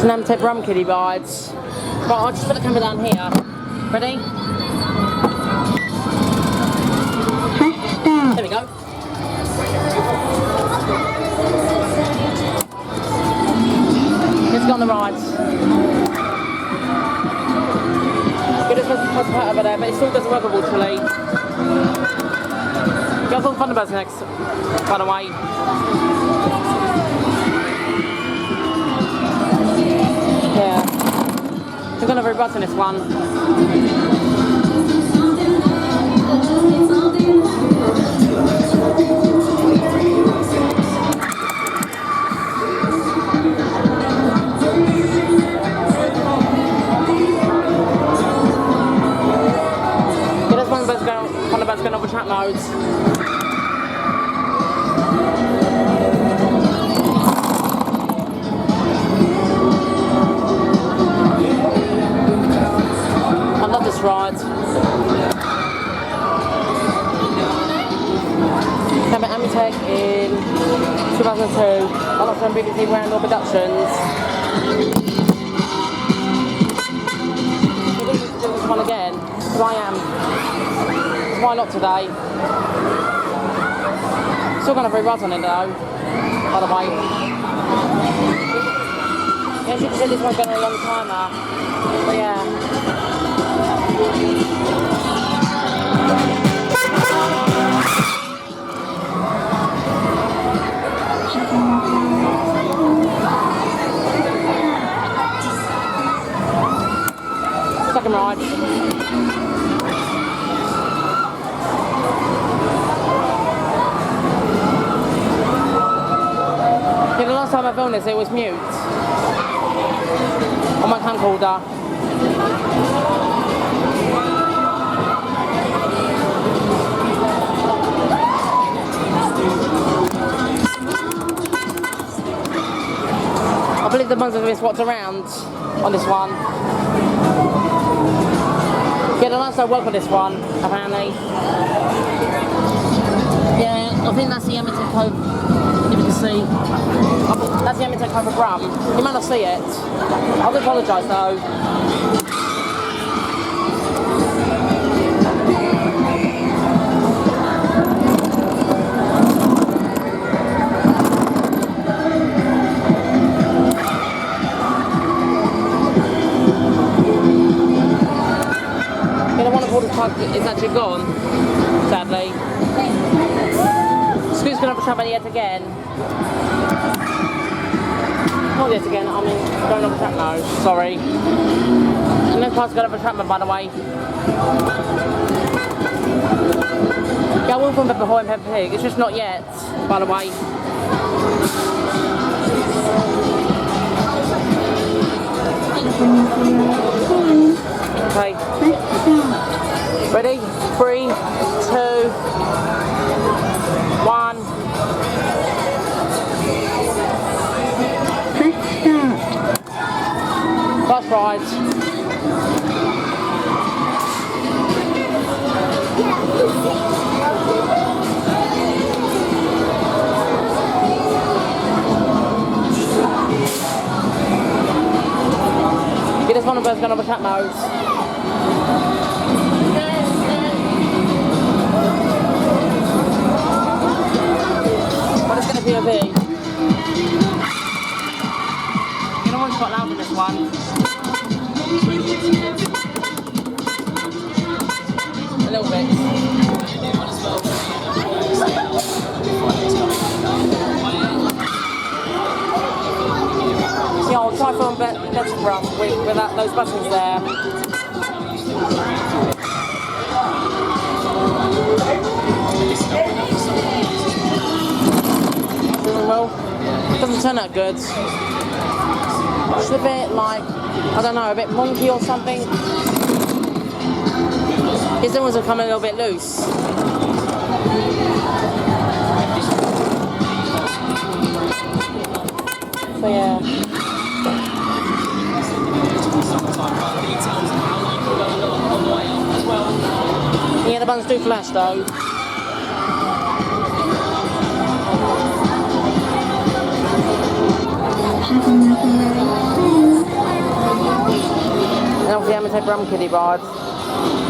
It's an Amutec Brum kiddie rides. Right, I'll just put the camera down here. Ready? There we go. Let's go on the rides. Good as supposed to put over there, but it still doesn't work unfortunately. Go on Thunderbirds next, by the way. Yeah. We're gonna have a bus in this one. Yeah, there's one of us going over track modes. Ride. Came at Amutec in 2002. One of them biggest round all productions. We're going to do this one again. So I am. Why not today? Still going to have rides on it though. By the way. Yeah, as you can see, this one's been a long time now. But yeah. Second ride. Yeah, the last time I filmed this it was mute on my camcorder. I believe the ones have been swapped around on this one. Yeah, the last I work on this one, apparently. Yeah, I think that's the Amutec code, if you can see. That's the Amutec code for Brum. You might not see it. I do apologise though. It's actually gone, sadly. Scoot's going to have a track yet again. Not yet again, I mean, going on the track now, sorry. And this car's going to have a track, by the way. Yeah, I will from Pepper Boy and Pepper Pig, it's just not yet, by the way. Okay. Ready? 3, 2, 1. First ride. Get this one of us going over track modes. POV. You know what's quite loud in this one? A little bit. Yeah, I'll try for a better Brum with those buttons there. Well, it doesn't turn out good. It's a bit like, I don't know, a bit wonky or something. His ones have come a little bit loose. So yeah. Yeah, the buttons do flash though. Have a off the Amutec Brum kiddie rod.